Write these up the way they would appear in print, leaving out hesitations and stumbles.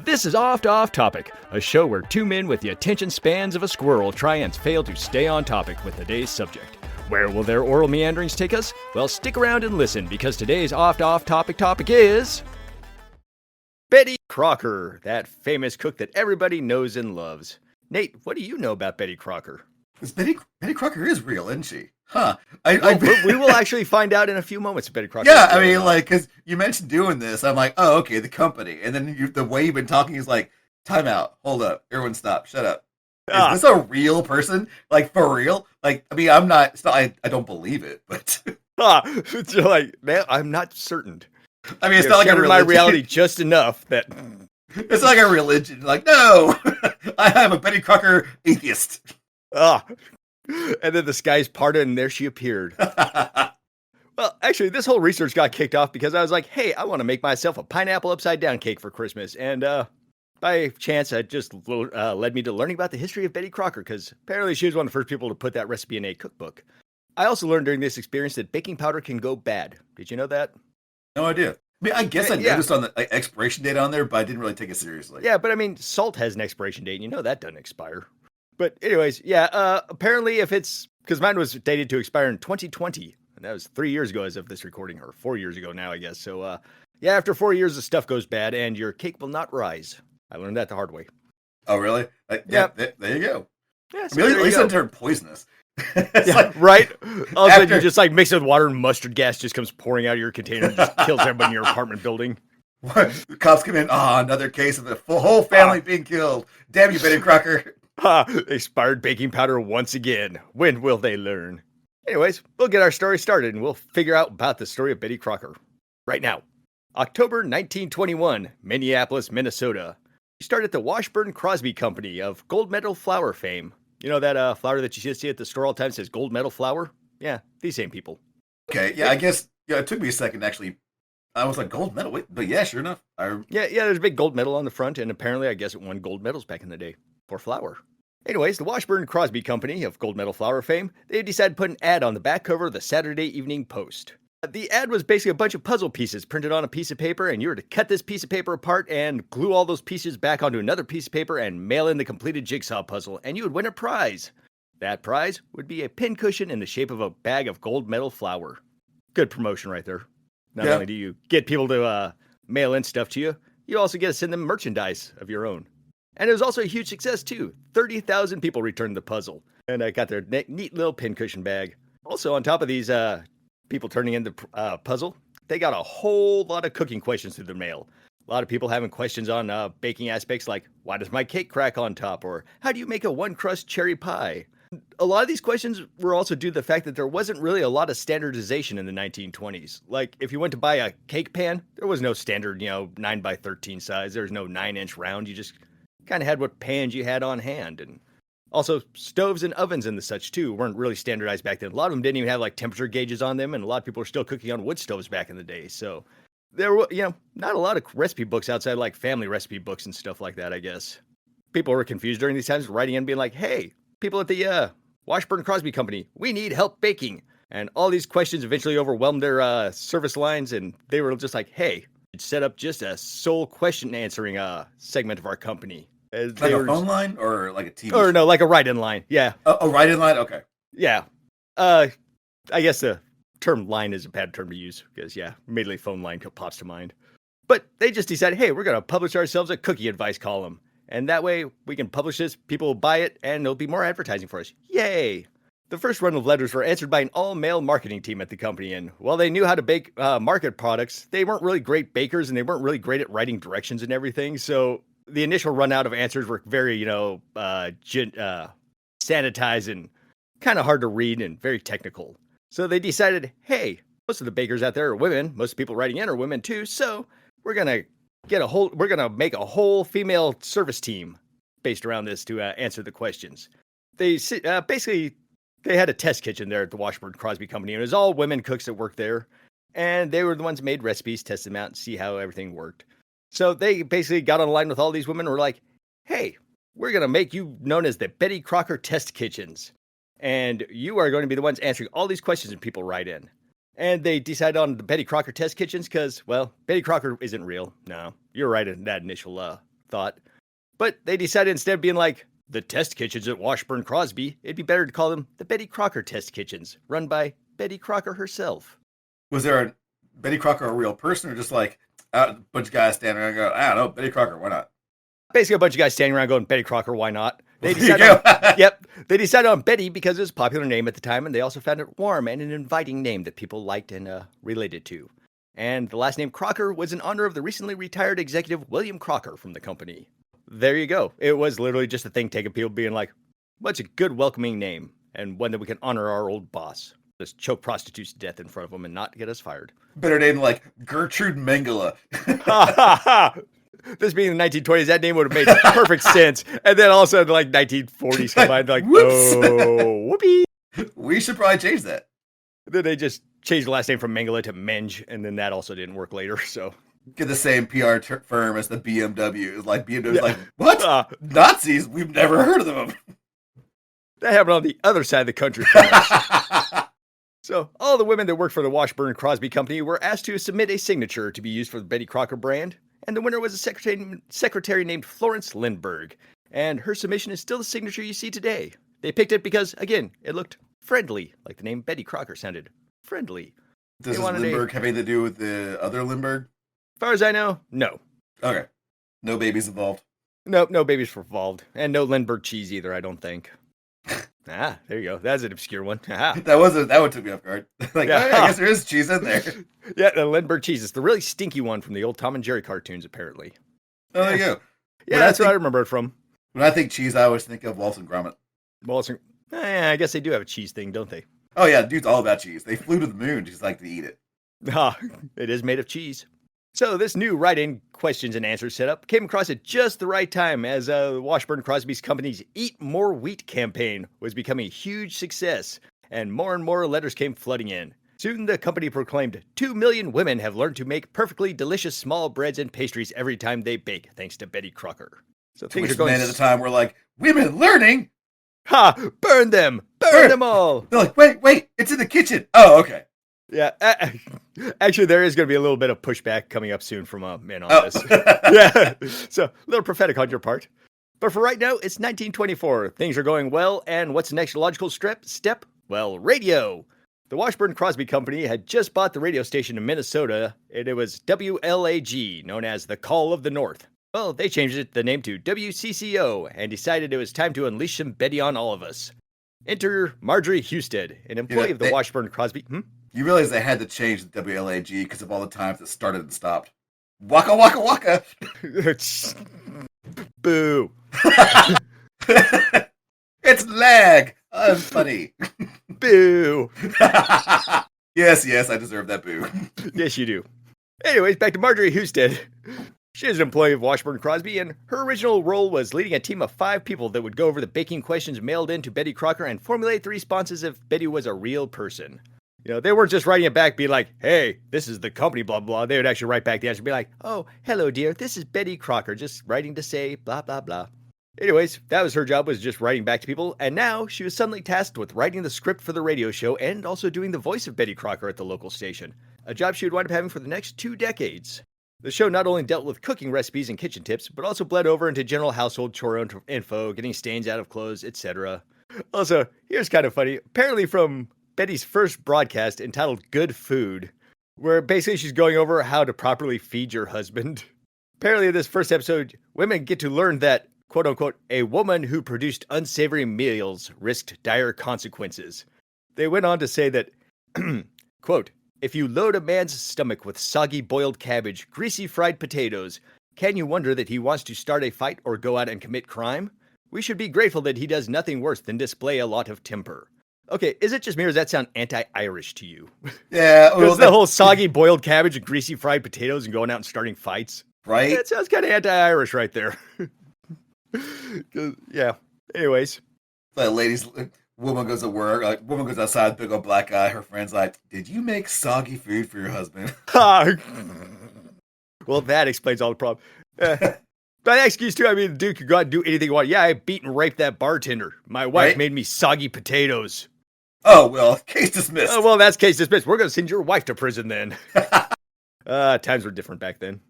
This is Oft Off Topic, a show where two men with the attention spans of a squirrel try and fail to stay on topic with the day's subject. Where will their oral meanderings take us? Well, stick around and listen, because today's Oft Off Topic is... Betty Crocker, that famous cook that everybody knows and loves. Nate, what do you know about Betty Crocker? Betty Crocker is real, isn't she? Huh. We will actually find out in a few moments, Betty Crocker. Yeah, I mean, because you mentioned doing this, I'm like, oh, okay, the company. And then the way you've been talking is like, time out, hold up, everyone stop, shut up. Is this a real person? Like, for real? Like, I mean, I don't believe it, but... It's like, man, I'm not certain. I mean, it's not like a religion. My reality just enough that... It's like a religion. Like, no, I am a Betty Crocker atheist. And then the skies parted and there she appeared. Well, actually, this whole research got kicked off because I was like, hey, I want to make myself a pineapple upside down cake for Christmas. And by chance, it just led me to learning about the history of Betty Crocker, because apparently she was one of the first people to put that recipe in a cookbook. I also learned during this experience that baking powder can go bad. Did you know that? No idea. I mean, I guess I noticed on the expiration date on there, but I didn't really take it seriously. Yeah, but I mean, salt has an expiration date, and you know that doesn't expire. But anyways, yeah, apparently if it's... Because mine was dated to expire in 2020, and that was 3 years ago as of this recording, or 4 years ago now, I guess. So, yeah, after 4 years, the stuff goes bad, and your cake will not rise. I learned that the hard way. Oh, really? Yeah. There you go. Yeah, so I mean, at least it turned poisonous. Yeah, like, right? All of a sudden, you just like mix it with water and mustard gas just comes pouring out of your container and just kills everybody in your apartment building. The cops come in, another case of the whole family being killed. Damn you, Betty Crocker. Expired baking powder once again. When will they learn? Anyways, we'll get our story started and we'll figure out about the story of Betty Crocker. Right now. October 1921, Minneapolis, Minnesota. She started the Washburn Crosby Company of gold medal flour fame. You know that flour that you see at the store all the time says gold medal flour? Yeah, these same people. Okay, yeah, I guess, it took me a second actually. I was like, gold medal? Wait, but yeah, sure enough. Yeah, there's a big gold medal on the front, and apparently I guess it won gold medals back in the day for flour. Anyways, the Washburn Crosby Company of gold medal flour fame, they decided to put an ad on the back cover of the Saturday Evening Post. The ad was basically a bunch of puzzle pieces printed on a piece of paper, and you were to cut this piece of paper apart and glue all those pieces back onto another piece of paper and mail in the completed jigsaw puzzle, and you would win a prize. That prize would be a pincushion in the shape of a bag of gold medal flour. Good promotion right there. Not only do you get people to mail in stuff to you, you also get to send them merchandise of your own. And it was also a huge success too. 30,000 people returned the puzzle, and got their neat little pincushion bag. Also, on top of these people turning in the puzzle, they got a whole lot of cooking questions through the mail. A lot of people having questions on baking aspects like, why does my cake crack on top? Or how do you make a one-crust cherry pie? A lot of these questions were also due to the fact that there wasn't really a lot of standardization in the 1920s. Like, if you went to buy a cake pan, there was no standard, 9 by 13 size. There was no 9-inch round. You just kind of had what pans you had on hand. And also, stoves and ovens and the such, too, weren't really standardized back then. A lot of them didn't even have, like, temperature gauges on them, and a lot of people were still cooking on wood stoves back in the day. So there were, not a lot of recipe books outside, like, family recipe books and stuff like that, I guess. People were confused during these times, writing in being like, hey, people at the Washburn Crosby Company, we need help baking. And all these questions eventually overwhelmed their service lines, and they were just like, hey, set up just a sole question answering segment of our company. Like a phone line or like a TV Or show? no, like a write-in line, yeah. A write-in line? Okay. Yeah. I guess the term line is a bad term to use, because, immediately phone line pops to mind. But they just decided, hey, we're going to publish ourselves a cookie advice column. And that way, we can publish this, people will buy it, and there'll be more advertising for us. Yay! The first run of letters were answered by an all-male marketing team at the company, and while they knew how to market products, they weren't really great bakers, and they weren't really great at writing directions and everything, so the initial run out of answers were very, sanitized and kind of hard to read and very technical. So they decided, hey, most of the bakers out there are women, most of the people writing in are women too, so we're gonna make a whole female service team based around this to answer the questions. They basically had a test kitchen there at the Washburn Crosby Company, and it was all women cooks that worked there, and they were the ones who made recipes, tested them out, and see how everything worked. So they basically got on line with all these women and were like, hey, we're going to make you known as the Betty Crocker Test Kitchens. And you are going to be the ones answering all these questions that people write in. And they decided on the Betty Crocker Test Kitchens because, well, Betty Crocker isn't real. No, you're right in that initial thought thought. But they decided instead of being like the test kitchens at Washburn Crosby, it'd be better to call them the Betty Crocker Test Kitchens, run by Betty Crocker herself. Was there a Betty Crocker a real person, or just like a bunch of guys standing around going, I don't know, Betty Crocker, why not? Basically, a bunch of guys standing around going, Betty Crocker, why not? They They decided on Betty because it was a popular name at the time, and they also found it warm and an inviting name that people liked and related to. And the last name Crocker was in honor of the recently retired executive William Crocker from the company. There you go. It was literally just a thing taking people being like, what's a good welcoming name? And one that we can honor our old boss. Just choke prostitutes to death in front of them and not get us fired. Better name like Gertrude Mengele. This being the 1920s, that name would have made perfect sense. And then also in like 1940s combined, like, oh, whoopee. We should probably change that. Then they just changed the last name from Mengele to Menge, and then that also didn't work later, so. Get the same PR firm as the BMW. Like, BMW's like, what? Nazis? We've never heard of them. That happened on the other side of the country from us. So, all the women that worked for the Washburn Crosby Company were asked to submit a signature to be used for the Betty Crocker brand, and the winner was a secretary named Florence Lindbergh, and her submission is still the signature you see today. They picked it because, again, it looked friendly, like the name Betty Crocker sounded friendly. Does this Lindbergh have anything to do with the other Lindbergh? As far as I know, no. Okay. No babies involved? Nope, no babies involved. And no Lindbergh cheese either, I don't think. There you go. That's an obscure one. That one took me off guard. Like, I guess there is cheese in there. Yeah, the Lindbergh cheese. It's the really stinky one from the old Tom and Jerry cartoons, apparently. Oh, there you go. Yeah, that's what I remember it from. When I think cheese, I always think of Walton Gromit. I guess they do have a cheese thing, don't they? Oh, yeah, dude's all about cheese. They flew to the moon just like to eat it. It is made of cheese. So this new write-in questions and answers setup came across at just the right time as Washburn Crosby's company's Eat More Wheat campaign was becoming a huge success, and more letters came flooding in. Soon the company proclaimed 2 million women have learned to make perfectly delicious small breads and pastries every time they bake, thanks to Betty Crocker. So things are going. Men at the time were like, women learning? Ha! Burn them! Burn them all! They're like, wait, it's in the kitchen. Oh, okay. Yeah, actually, there is going to be a little bit of pushback coming up soon from men on this. Yeah, so a little prophetic on your part. But for right now, it's 1924. Things are going well, and what's the next logical step? Well, radio. The Washburn Crosby Company had just bought the radio station in Minnesota, and it was WLAG, known as the Call of the North. Well, they changed the name to WCCO, and decided it was time to unleash some Betty on all of us. Enter Marjorie Husted, an employee of the Washburn Crosby. You realize they had to change the WLAG because of all the times it started and stopped. Waka waka waka! Boo! It's lag! I'm funny. Boo! Yes, I deserve that boo. Yes, you do. Anyways, back to Marjorie Husted. She is an employee of Washburn Crosby, and her original role was leading a team of 5 people that would go over the baking questions mailed in to Betty Crocker and formulate the responses if Betty was a real person. You know, they weren't just writing it back, being like, hey, this is the company, blah, blah. They would actually write back the answer, be like, oh, hello, dear, this is Betty Crocker, just writing to say blah, blah, blah. Anyways, that was her job, was just writing back to people, and now she was suddenly tasked with writing the script for the radio show and also doing the voice of Betty Crocker at the local station, a job she would wind up having for the next 2 decades. The show not only dealt with cooking recipes and kitchen tips, but also bled over into general household chore info, getting stains out of clothes, etc. Also, here's kind of funny, apparently from Betty's first broadcast entitled Good Food, where basically she's going over how to properly feed your husband. Apparently in this first episode, women get to learn that, quote unquote, a woman who produced unsavory meals risked dire consequences. They went on to say that, quote, if you load a man's stomach with soggy boiled cabbage, greasy fried potatoes, can you wonder that he wants to start a fight or go out and commit crime? We should be grateful that he does nothing worse than display a lot of temper. Okay, is it just me or does that sound anti-Irish to you? Yeah. Because the whole soggy boiled cabbage and greasy fried potatoes and going out and starting fights. Right? That sounds kind of anti-Irish right there. Yeah. Anyways. Woman goes to work, woman goes outside, big old black guy, her friend's like, did you make soggy food for your husband? Well, that explains all the problem. But that excuse too, I mean, the dude could go out and do anything he wanted. Yeah, I beat and raped that bartender. My wife made me soggy potatoes. Oh, well, case dismissed. Oh, well, that's case dismissed. We're going to send your wife to prison then. Times were different back then.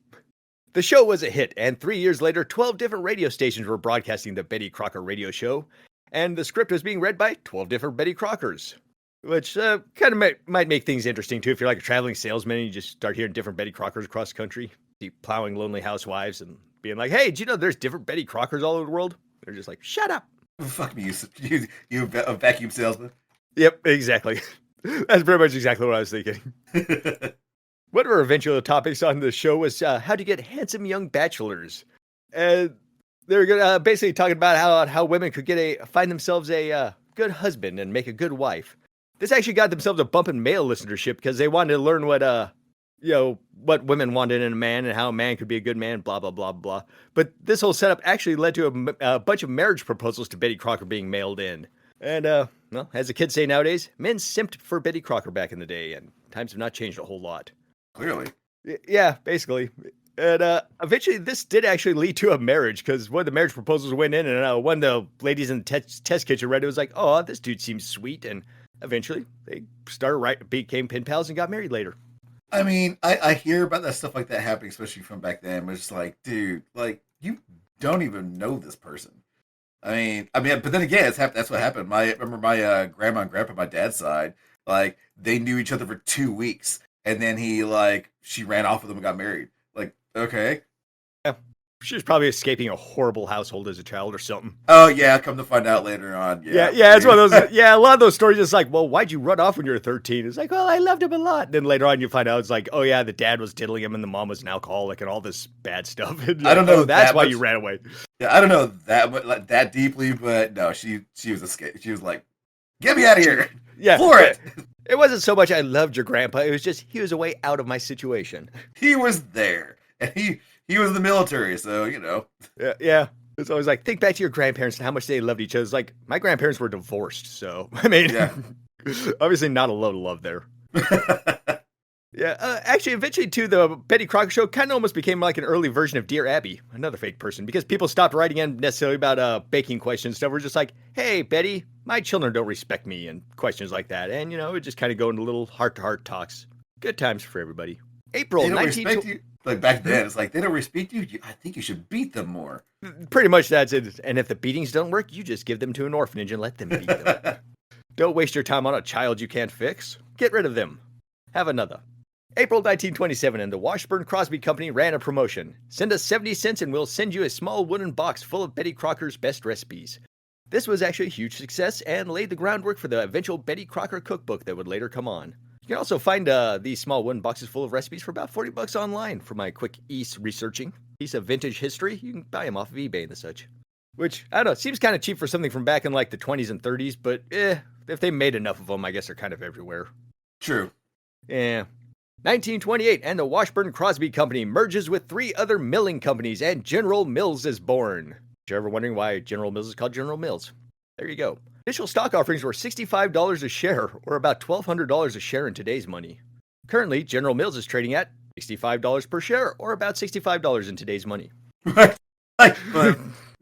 The show was a hit, and 3 years later, 12 different radio stations were broadcasting the Betty Crocker radio show, and the script was being read by 12 different Betty Crockers, which kind of might make things interesting, too. If you're like a traveling salesman and you just start hearing different Betty Crockers across the country, plowing lonely housewives and being like, hey, do you know there's different Betty Crockers all over the world? They're just like, shut up. Fuck me, you a vacuum salesman. Yep, exactly. That's pretty much exactly what I was thinking. One of our eventual topics on the show was how to get handsome young bachelors. They're basically talking about how women could find themselves a good husband and make a good wife. This actually got themselves a bump in male listenership because they wanted to learn what women wanted in a man and how a man could be a good man, blah, blah, blah, blah. But this whole setup actually led to a bunch of marriage proposals to Betty Crocker being mailed in. And, well, as the kids say nowadays, men simped for Betty Crocker back in the day, and times have not changed a whole lot. Clearly. Yeah, basically. And eventually this did actually lead to a marriage, because one of the marriage proposals went in, and one of the ladies in the test kitchen read it, was like, oh, this dude seems sweet, and eventually they became pen pals and got married later. I mean, I hear about that stuff like that happening, especially from back then. It's just like, dude, like, you don't even know this person. I mean, but then again, that's what happened. I remember my grandma and grandpa, my dad's side, like, they knew each other for 2 weeks, and then she ran off with him and got married. Like, okay. Yeah. She was probably escaping a horrible household as a child or something. Oh, yeah, come to find out later on. Yeah, it's one of those, a lot of those stories is like, well, why'd you run off when you were 13? It's like, well, I loved him a lot. And then later on you find out it's like, oh, yeah, the dad was diddling him and the mom was an alcoholic and all this bad stuff. And I don't know. That's why you ran away. Yeah, I don't know that deeply, but no, she was escaped. She was like, get me out of here. Yeah. For it. It wasn't so much I loved your grandpa. It was just he was a way out of my situation. He was there. And he was in the military, so, you know. Yeah. It's always like, think back to your grandparents and how much they loved each other. It's like, my grandparents were divorced, so, I mean, obviously not a lot of love there. Yeah, actually, eventually, too, the Betty Crocker show kind of almost became like an early version of Dear Abby, another fake person, because people stopped writing in necessarily about baking questions and stuff. We're just like, hey, Betty, my children don't respect me, and questions like that. And, you know, it just kind of go into little heart-to-heart talks. Good times for everybody. April 19... Like back then, it's like, they don't respect you. I think you should beat them more. Pretty much that's it. And if the beatings don't work, you just give them to an orphanage and let them beat them. Don't waste your time on a child you can't fix. Get rid of them. Have another. April 1927, and the Washburn Crosby Company ran a promotion. Send us 70 cents and we'll send you a small wooden box full of Betty Crocker's best recipes. This was actually a huge success and laid the groundwork for the eventual Betty Crocker cookbook that would later come on. You can also find these small wooden boxes full of recipes for about $40 online for my quick researching. Piece of vintage history, you can buy them off of eBay and the such. Which, I don't know, seems kind of cheap for something from back in like the 20s and 30s, but if they made enough of them, I guess they're kind of everywhere. True. Yeah. 1928, and the Washburn Crosby Company merges with 3 other milling companies, and General Mills is born. If you're ever wondering why General Mills is called General Mills, there you go. Initial stock offerings were $65 a share, or about $1,200 a share in today's money. Currently, General Mills is trading at $65 per share, or about $65 in today's money. But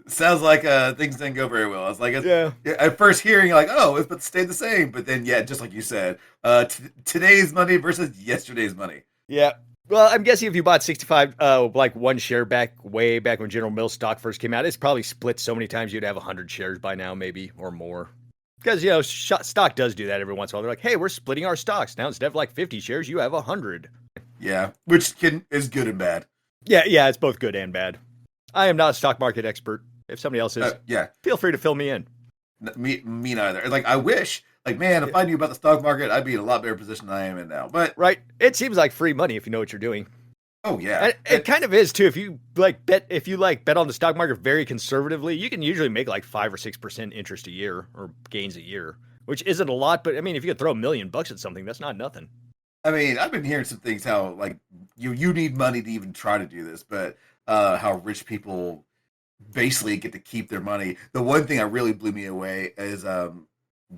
sounds like things didn't go very well. It's like, at first hearing, you're like, oh, it's stayed the same. But then, just like you said, today's money versus yesterday's money. Yeah. Well, I'm guessing if you bought 65, like one share way back when General Mills stock first came out, it's probably split so many times you'd have 100 shares by now, maybe, or more. Because, you know, stock does do that every once in a while. They're like, hey, we're splitting our stocks. Now instead of like 50 shares, you have 100. Yeah, which is good and bad. Yeah, it's both good and bad. I am not a stock market expert. If somebody else is, feel free to fill me in. Me neither. Like, I wish... Like, man, if I knew about the stock market, I'd be in a lot better position than I am in now. But it seems like free money if you know what you're doing. Oh yeah, and it kind of is too. If you bet on the stock market very conservatively, you can usually make like 5 or 6% interest a year or gains a year, which isn't a lot. But I mean, if you could throw $1 million at something, that's not nothing. I mean, I've been hearing some things how like you need money to even try to do this, but how rich people basically get to keep their money. The one thing that really blew me away is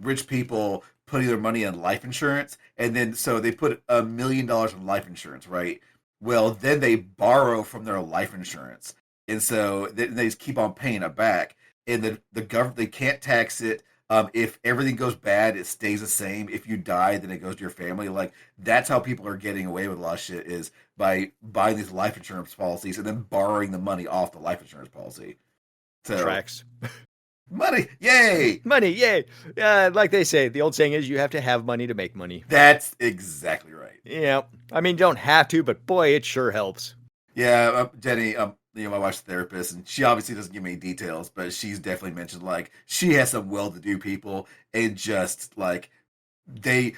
rich people putting their money in life insurance, and then so they put $1 million in life insurance, right? Well, then they borrow from their life insurance, and so they just keep on paying it back. And the government, they can't tax it. If everything goes bad, it stays the same. If you die, then it goes to your family. Like that's how people are getting away with a lot of shit is by buying these life insurance policies and then borrowing the money off the life insurance policy. So Tracks. money, yay! Money, yay! Like they say, the old saying is you have to have money to make money. That's exactly right. Yeah, I mean, you don't have to, but boy, it sure helps. Yeah, Jenny, my wife's a therapist, and she obviously doesn't give me details, but she's definitely mentioned like she has some well-to-do people, and just like they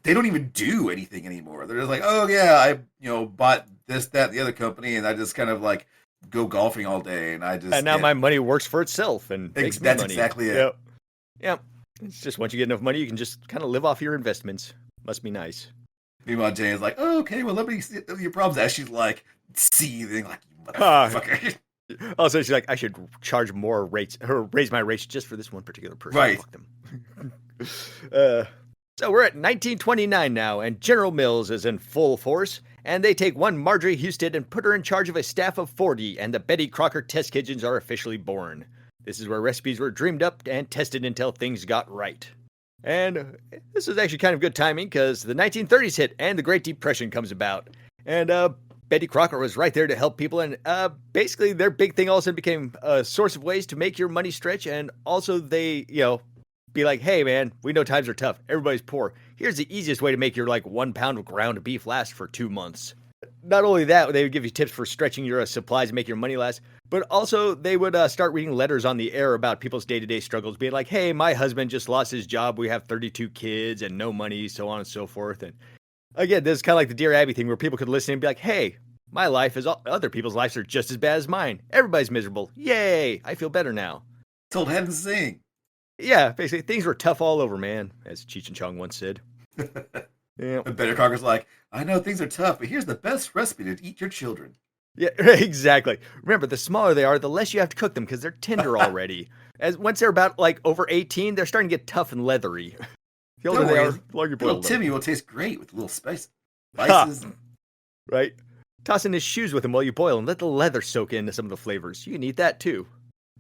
don't even do anything anymore. They're just like, oh yeah, I bought this, that, the other company, and I just kind of like go golfing all day, and now my money works for itself and makes me money. That's exactly it. Yep. It's just once you get enough money, you can just kind of live off your investments. Must be nice. Meanwhile, Jenny's like, oh, okay, well, let me see your problems. As she's like seething, like, you motherfucker. Also, she's like, I should charge more rates, or raise my rates just for this one particular person. Right. Fuck them. So we're at 1929 now, and General Mills is in full force, and they take one Marjorie Husted and put her in charge of a staff of 40, and the Betty Crocker test kitchens are officially born. This is where recipes were dreamed up and tested until things got right. And this is actually kind of good timing, because the 1930s hit, and the Great Depression comes about. And Betty Crocker was right there to help people, and basically their big thing also became a source of ways to make your money stretch, and also they, be like, hey man, we know times are tough, everybody's poor. Here's the easiest way to make your 1 pound of ground beef last for 2 months. Not only that, they would give you tips for stretching your supplies and make your money last, but also they would start reading letters on the air about people's day-to-day struggles, being like, hey, my husband just lost his job, we have 32 kids and no money, so on and so forth. And again, this is kind of like the Dear Abby thing, where people could listen and be like, hey, my life is other people's lives are just as bad as mine. Everybody's miserable. Yay, I feel better now. Told him to sing. Yeah, basically, things were tough all over, man, as Cheech and Chong once said. Yeah. And Betty Crocker's like, I know things are tough, but here's the best recipe to eat your children. Yeah, exactly. Remember, the smaller they are, the less you have to cook them, because they're tender already. As once they're about over 18, they're starting to get tough and leathery. The older they are, the longer boil them. Timmy will taste great with a little spices. Right. Toss in his shoes with him while you boil and let the leather soak into some of the flavors. You can eat that too.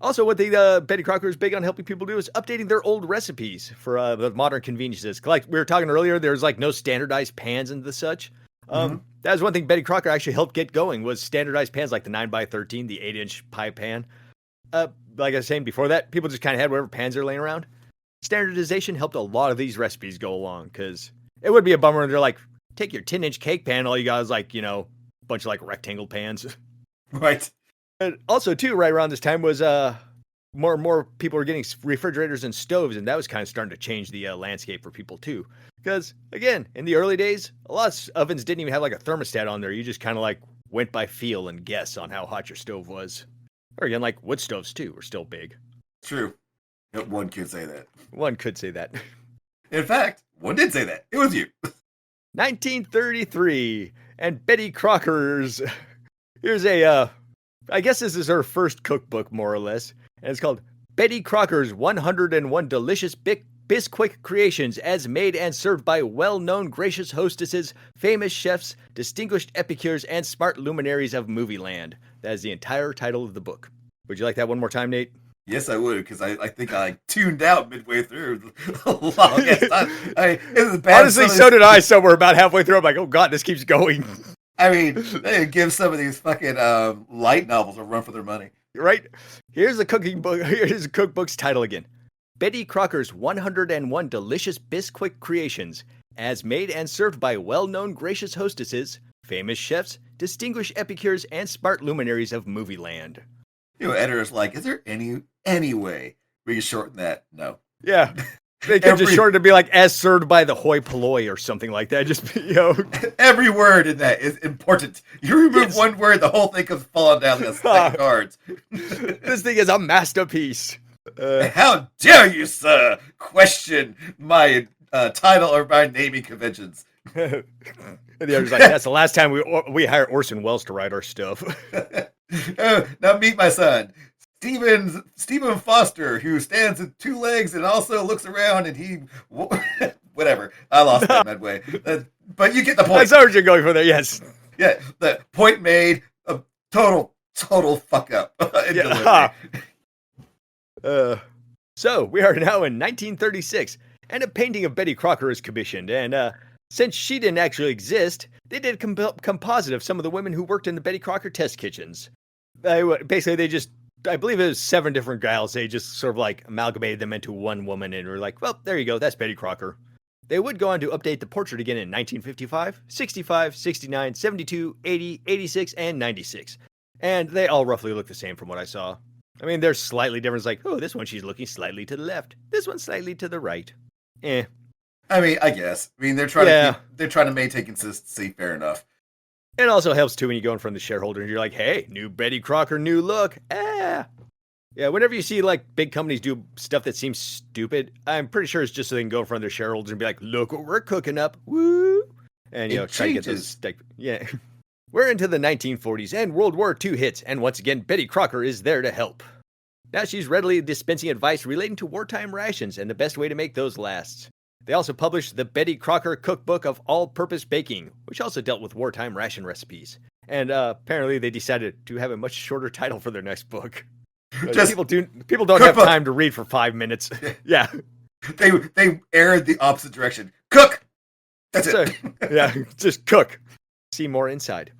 Also, what the Betty Crocker is big on helping people do is updating their old recipes for the modern conveniences. Like we were talking earlier, there's no standardized pans and the such. That was one thing Betty Crocker actually helped get going, was standardized pans like the 9x13, the 8-inch pie pan. Like I was saying before that, people just kind of had whatever pans they're laying around. Standardization helped a lot of these recipes go along, because it would be a bummer when they're like, take your 10-inch cake pan, all you got is a bunch of rectangle pans. Right. And also, too, right around this time was more and more people were getting refrigerators and stoves, and that was kind of starting to change the landscape for people, too. Because, again, in the early days, a lot of ovens didn't even have a thermostat on there. You just kind of went by feel and guess on how hot your stove was. Or again, wood stoves, too, were still big. True. One could say that. One could say that. In fact, one did say that. It was you. 1933, and Betty Crocker's... Here's a... I guess this is her first cookbook, more or less, and it's called Betty Crocker's 101 Delicious Bisquick Creations, as made and served by well-known gracious hostesses, famous chefs, distinguished epicures, and smart luminaries of movie land. That is the entire title of the book. Would you like that one more time, Nate? Yes, I would, because I think I tuned out midway through the longest time. Honestly, so did I somewhere about halfway through. I'm like, oh god, this keeps going. I mean, they give some of these fucking light novels a run for their money. Right? Here's the cooking book. Here's the cookbook's title again. Betty Crocker's 101 Delicious Bisquick Creations, as made and served by well-known gracious hostesses, famous chefs, distinguished epicures, and smart luminaries of movie land. Editors like, is there any way we can shorten that? No. Yeah. They could just shorten it to be as served by the hoi polloi or something like that. Just, Every word in that is important. You remove one word, the whole thing comes falling down like a stack of cards. This thing is a masterpiece. How dare you, sir, question my title or my naming conventions? And the other's like, that's the last time we hired Orson Welles to write our stuff. Now meet my son. Stephen Foster, who stands with 2 legs and also looks around, and he... Whatever. I lost that midway. But you get the point. That's how you're going for there, yes. Yeah, the point made. A total fuck up. So So we are now in 1936, and a painting of Betty Crocker is commissioned. And since she didn't actually exist, they did a composite of some of the women who worked in the Betty Crocker test kitchens. Basically, I believe it was 7 different gals. They just sort of like amalgamated them into one woman and were like, well, there you go, that's Betty Crocker. They would go on to update the portrait again in 1955, 65, 69, 72, 80, 86, and 96. And they all roughly look the same from what I saw. I mean, they're slightly different. It's like, oh, this one she's looking slightly to the left. This one slightly to the right. Eh. I mean, I guess. I mean, they're trying to maintain consistency. Fair enough. It also helps too when you go in front of the shareholder and you're like, hey, new Betty Crocker, new look. Yeah, whenever you see like big companies do stuff that seems stupid, I'm pretty sure it's just so they can go in front of their shareholders and be like, look what we're cooking up. Woo! And try to get those yeah. We're into the 1940s and World War II hits, and once again, Betty Crocker is there to help. Now she's readily dispensing advice relating to wartime rations and the best way to make those last. They also published the Betty Crocker Cookbook of All-Purpose Baking, which also dealt with wartime ration recipes. And apparently they decided to have a much shorter title for their next book. People don't have time to read for 5 minutes. Yeah. They erred the opposite direction. Cook! That's it. Yeah, just cook. See more inside.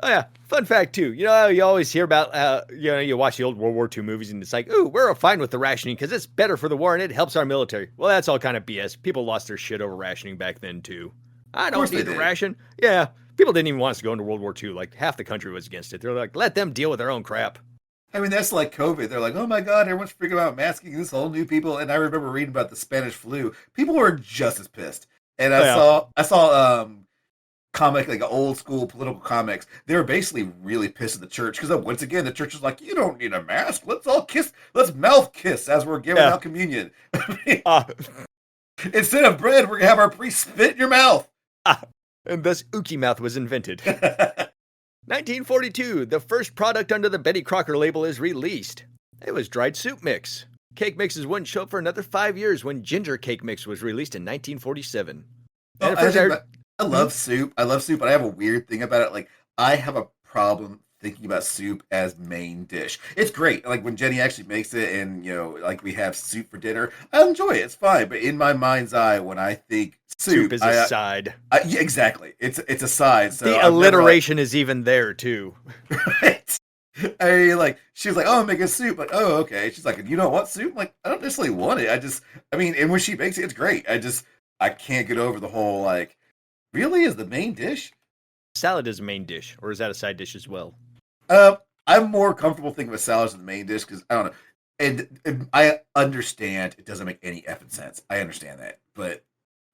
Oh yeah, fun fact too. You know, you always hear about, you watch the old World War II movies and it's like, ooh, we're fine with the rationing because it's better for the war and it helps our military. Well, that's all kind of BS. People lost their shit over rationing back then too. I don't need a ration. Yeah, people didn't even want us to go into World War II. Like half the country was against it. They're like, let them deal with their own crap. I mean, that's like COVID. They're like, oh my God, everyone's freaking out masking this whole new people. And I remember reading about the Spanish flu. People were just as pissed. And I saw comic, like old school political comics. They were basically really pissed at the church because once again, the church was like, you don't need a mask. Let's all kiss. Let's mouth kiss as we're giving out communion. Instead of bread, we're going to have our priest spit in your mouth. And thus Uki mouth was invented. 1942, the first product under the Betty Crocker label is released. It was dried soup mix. Cake mixes wouldn't show up for another 5 years when ginger cake mix was released in 1947. I love soup. I love soup, but I have a weird thing about it. Like, I have a problem thinking about soup as main dish. It's great. Like, when Jenny actually makes it and, like, we have soup for dinner, I enjoy it. It's fine. But in my mind's eye, when I think soup is a side. Yeah, exactly. It's a side. So the alliteration is even there, too. Right. I mean, like, she was like, oh, I'm making soup. Like, oh, okay. She's like, you don't want soup? I'm like, I don't necessarily want it. And when she makes it, it's great. I can't get over the whole, like, really? Is the main dish? Salad is a main dish, or is that a side dish as well? I'm more comfortable thinking of a salad as the main dish because I don't know. And I understand it doesn't make any effing sense. I understand that, but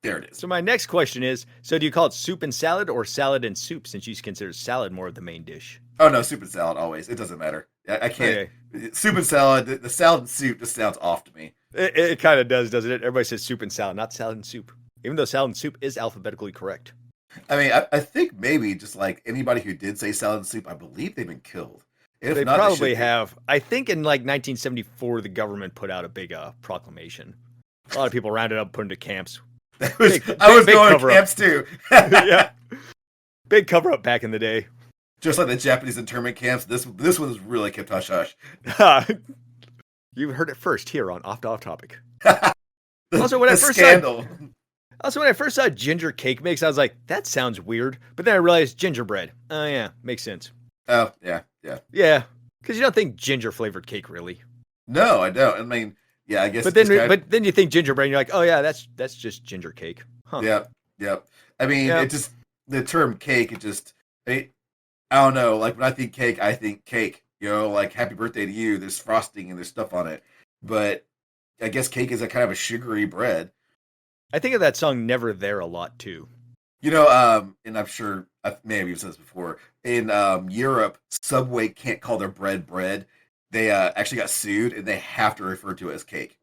there it is. So my next question is, so do you call it soup and salad or salad and soup since you consider salad more of the main dish? Oh, no, soup and salad always. It doesn't matter. I can't. Okay. Soup and salad, the salad and soup just sounds off to me. It kind of does, doesn't it? Everybody says soup and salad, not salad and soup. Even though salad and soup is alphabetically correct. I mean, I think maybe just like anybody who did say salad and soup, I believe they've been killed. If they not, probably have. I think in like 1974, the government put out a big proclamation. A lot of people rounded up, put into camps. I was going to camps too. Yeah, big cover up back in the day. Just like the Japanese internment camps, this one was really kept hush hush. You heard it first here on Oft Off Topic. Also, when I first saw ginger cake mix, I was like, that sounds weird. But then I realized gingerbread. Oh, yeah, makes sense. Oh, yeah. Yeah, because you don't think ginger flavored cake, really. No, I don't. I mean, yeah, I guess. But then you think gingerbread, and you're like, oh yeah, that's just ginger cake. Huh. Yep. I mean, it just the term cake. I don't know. Like when I think cake, I think cake. Like happy birthday to you. There's frosting and there's stuff on it. But I guess cake is a kind of a sugary bread. I think of that song "Never There" a lot too. And I'm sure I may have even said this before. In Europe, Subway can't call their bread. They actually got sued, and they have to refer to it as cake.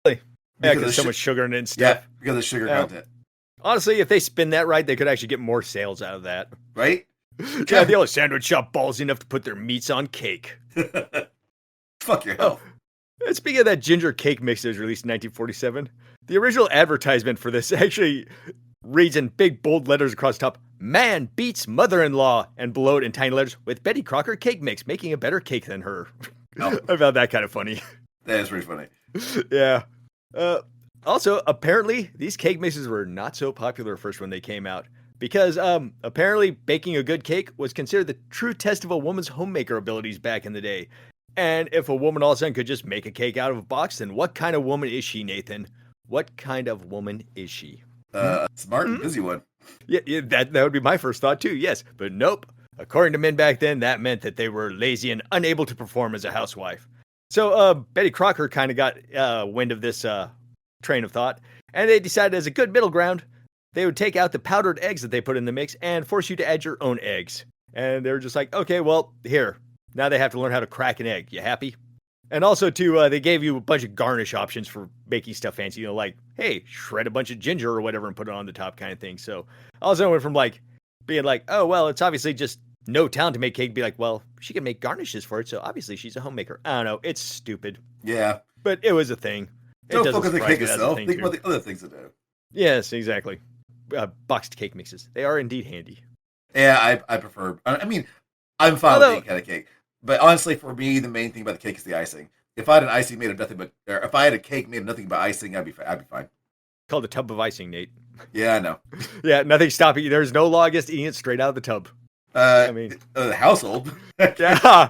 Really? Yeah, because so much sugar in it and stuff. Yeah, because of sugar content. Honestly, if they spin that right, they could actually get more sales out of that. Right? Yeah, the old sandwich shop ballsy enough to put their meats on cake. Fuck your health. And speaking of that ginger cake mix that was released in 1947, the original advertisement for this actually reads in big bold letters across the top, "Man beats mother-in-law," and below it in tiny letters, "with Betty Crocker cake mix, making a better cake than her." Oh. I found that kind of funny. That is pretty funny. Yeah. Uh, Also, apparently, these cake mixes were not so popular at first when they came out. Because apparently baking a good cake was considered the true test of a woman's homemaker abilities back in the day. And if a woman all of a sudden could just make a cake out of a box, then what kind of woman is she, Nathan? What kind of woman is she? A smart and busy one. Yeah, that would be my first thought too, yes. But nope. According to men back then, that meant that they were lazy and unable to perform as a housewife. So Betty Crocker kind of got wind of this train of thought, and they decided as a good middle ground, they would take out the powdered eggs that they put in the mix and force you to add your own eggs. And they were just like, okay, well, here. Now they have to learn how to crack an egg. You happy? And also, too, they gave you a bunch of garnish options for making stuff fancy. You know, like, hey, shred a bunch of ginger or whatever and put it on the top kind of thing. So I also went from, like, being like, oh, well, it's obviously just no talent to make cake, be like, well, she can make garnishes for it, so obviously she's a homemaker. I don't know. It's stupid. Yeah. But it was a thing. Don't focus on the cake itself. Think about the other things to do. Yes, exactly. Boxed cake mixes. They are indeed handy. Yeah, I prefer. I mean, I'm fine with any kind of cake, but honestly, for me, the main thing about the cake is the icing. If I had an icing made of nothing but, or if I had a cake made of nothing but icing, I'd be fine. Called a tub of icing, Nate. Yeah, I know. Yeah, nothing stopping you. There's no law against eating it straight out of the tub. I mean, the household. Yeah.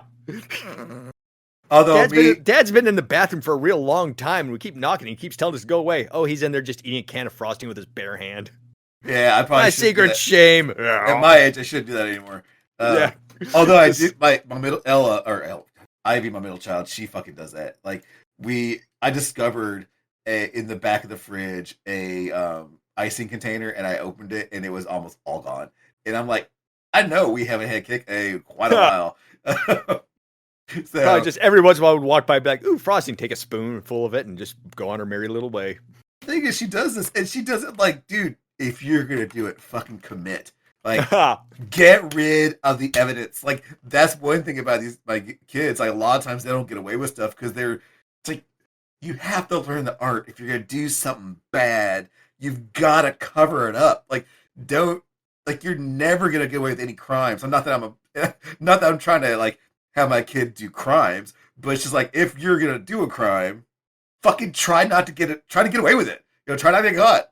Although Dad's been in the bathroom for a real long time, and we keep knocking. He keeps telling us to go away. Oh, he's in there just eating a can of frosting with his bare hand. Yeah, I probably. My secret shame. At my age, I shouldn't do that anymore. Yeah. Although I do, my middle Ivy, my middle child, she fucking does that. Like I discovered in the back of the fridge a icing container, and I opened it, and it was almost all gone. And I'm like, I know we haven't had cake quite a while. So probably just every once in a while, I would walk by, and be like, "Ooh, frosting!" Take a spoon full of it, and just go on her merry little way. The thing is, she does this, and she does it like, dude, if you're gonna do it, fucking commit. Like, get rid of the evidence. Like, that's one thing about these kids. Like, a lot of times they don't get away with stuff because it's like, you have to learn the art. If you're gonna do something bad, you've got to cover it up. Like, you're never gonna get away with any crimes. I'm not that I'm trying to like have my kid do crimes, but it's just like, if you're gonna do a crime, fucking try to get away with it. You know, try not to get caught.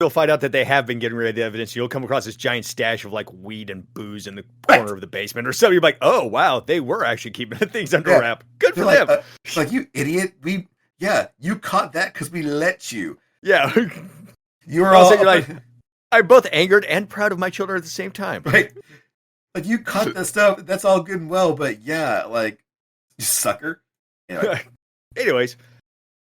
You'll find out that they have been getting rid of the evidence. You'll come across this giant stash of like weed and booze in the corner of the basement or something. You're like, oh wow, they were actually keeping things under wrap. Good for them. It's like, you idiot. You caught that because we let you. Yeah. You were all like, I'm both angered and proud of my children at the same time. Right. Like, you caught that stuff. That's all good and well, but yeah, like, you sucker. Anyway. Anyways,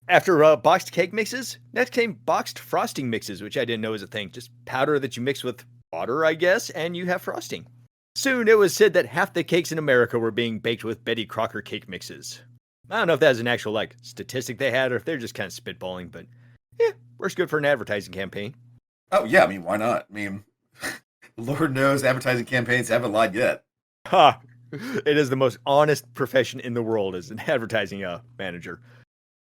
after boxed cake mixes, next came boxed frosting mixes, which I didn't know was a thing. Just powder that you mix with water, I guess, and you have frosting. Soon it was said that half the cakes in America were being baked with Betty Crocker cake mixes. I don't know if that was an actual like statistic they had or if they're just kind of spitballing, but yeah, works good for an advertising campaign. Oh yeah, I mean, why not? I mean, Lord knows advertising campaigns haven't lied yet. Ha! It is the most honest profession in the world as an advertising manager.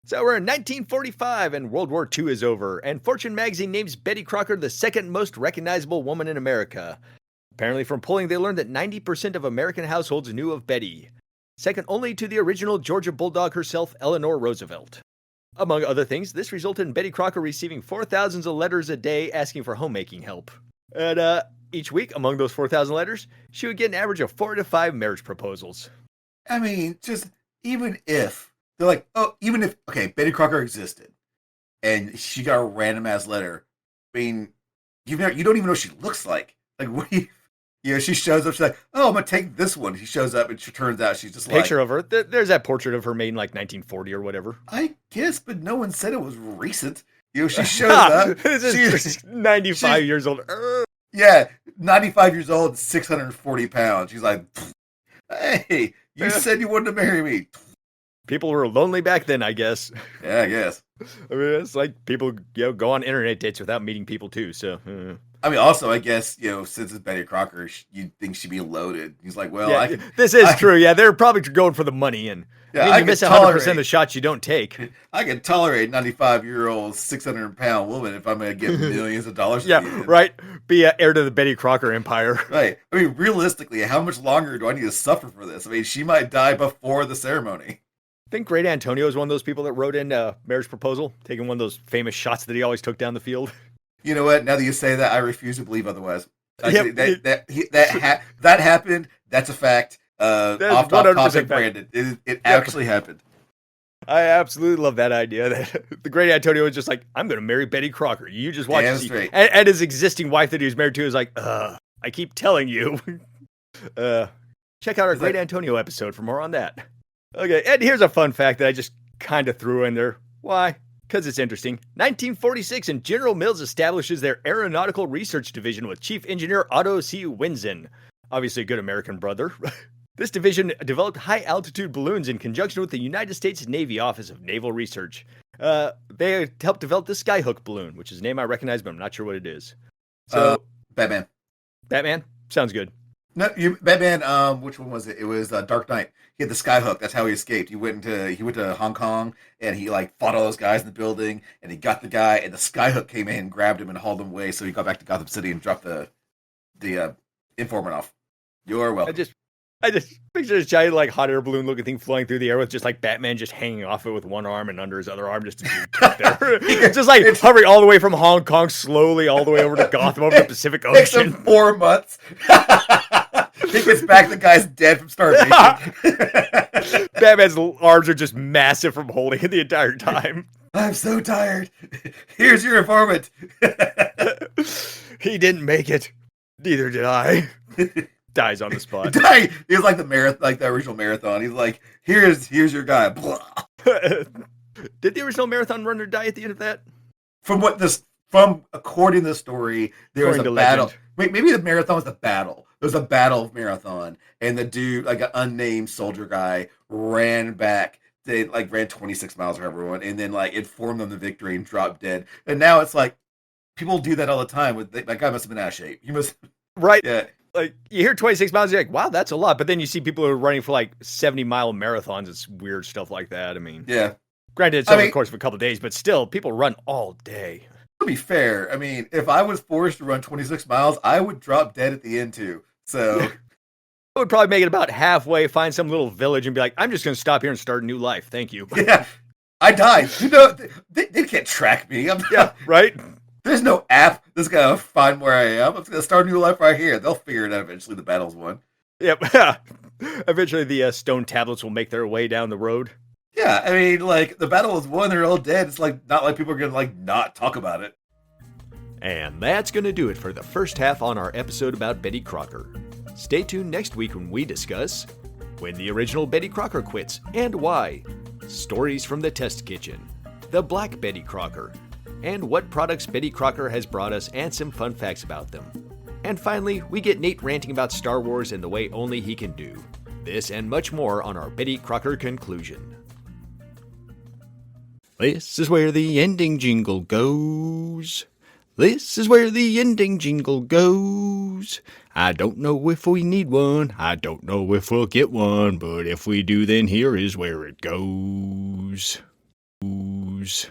So we're in 1945 and World War II is over, and Fortune magazine names Betty Crocker the second most recognizable woman in America. Apparently from polling, they learned that 90% of American households knew of Betty, second only to the original Georgia Bulldog herself, Eleanor Roosevelt. Among other things, this resulted in Betty Crocker receiving 4,000 letters a day asking for homemaking help. And each week, among those 4,000 letters, she would get an average of 4 to 5 marriage proposals. I mean, just even if they're like, okay, Betty Crocker existed, and she got a random ass letter. I mean, you don't even know what she looks like. Like, what do you? She shows up. She's like, "Oh, I'm gonna take this one." She shows up, and she turns out she's just picture of her. There's that portrait of her made in like 1940 or whatever. I guess, but no one said it was recent. She shows up. She's 95 years old. Yeah, 95 years old, 640 pounds. She's like, "Hey, you said you wanted to marry me." People were lonely back then, I guess. Yeah, I guess. I mean, it's like people go on internet dates without meeting people too. So, I mean, also, I guess, since it's Betty Crocker, you'd think she'd be loaded. He's like, well, yeah, this is true. Yeah, they're probably going for the money, and you miss 100% of the shots you don't take. I can tolerate 95-year-old, 600-pound woman if I'm going to get millions of dollars. Yeah, right. Be heir to the Betty Crocker empire. Right. I mean, realistically, how much longer do I need to suffer for this? I mean, she might die before the ceremony. think Great Antonio is one of those people that wrote in Marriage Proposal, taking one of those famous shots that he always took down the field. You know what? Now that you say that, I refuse to believe otherwise. Yep. That happened. That's a fact. That's Off 100% topic, fact. Brandon. It actually happened. I absolutely love that idea that the Great Antonio was just like, I'm going to marry Betty Crocker. You just watch. Damn straight. And his existing wife that he was married to is like, I keep telling you. Check out our Great Antonio episode for more on that. Okay, and here's a fun fact that I just kind of threw in there. Why? Because it's interesting. 1946, and General Mills establishes their aeronautical research division with Chief Engineer Otto C. Winzen. Obviously a good American brother. This division developed high-altitude balloons in conjunction with the United States Navy Office of Naval Research. They helped develop the Skyhook balloon, which is a name I recognize, but I'm not sure what it is. So, Batman. Batman? Sounds good. No, Batman. Which one was it? It was Dark Knight. He had the Skyhook. That's how he escaped. He went to Hong Kong and he fought all those guys in the building and he got the guy and the Skyhook came in and grabbed him and hauled him away. So he got back to Gotham City and dropped the informant off. You're welcome. I just picture this giant hot air balloon looking thing flying through the air with just Batman just hanging off it with one arm and under his other arm just there. Just hovering all the way from Hong Kong slowly all the way over to Gotham over the Pacific Ocean. Takes him 4 months. He gets back, the guy's dead from starvation. Batman's arms are just massive from holding it the entire time. I'm so tired. Here's your informant. He didn't make it. Neither did I. Dies on the spot. He was like the marathon, the original marathon. He's like, here's your guy. Did the original marathon runner die at the end of that? From according to the story, there was a battle. Legend. Wait, maybe the marathon was the battle. There was a battle of marathon, and the dude, an unnamed soldier guy, ran back. They ran 26 miles for everyone, and then informed them the victory and dropped dead. And now it's people do that all the time. That guy must have been out of shape. He must. Right. Yeah. You hear 26 miles, you're like, wow, that's a lot. But then you see people who are running for 70-mile marathons. It's weird stuff like that. I mean, yeah. Granted, it's over the course of a couple of days, but still, people run all day. To be fair, I mean, if I was forced to run 26 miles, I would drop dead at the end too. So I would probably make it about halfway, find some little village, and be like, I'm just going to stop here and start a new life. Thank you. Yeah, I died. They can't track me. Yeah, right? There's no app that's going to find where I am. I'm going to start a new life right here. They'll figure it out eventually. The battle's won. Yep. Eventually, the stone tablets will make their way down the road. Yeah, I mean, the battle was won. They're all dead. It's not like people are going to, not talk about it. And that's going to do it for the first half on our episode about Betty Crocker. Stay tuned next week when we discuss when the original Betty Crocker quits and why, stories from the test kitchen, the Black Betty Crocker, and what products Betty Crocker has brought us and some fun facts about them. And finally, we get Nate ranting about Star Wars in the way only he can do. This and much more on our Betty Crocker conclusion. This is where the ending jingle goes. This is where the ending jingle goes. I don't know if we need one. I don't know if we'll get one. But if we do, then here is where it goes. Ooze.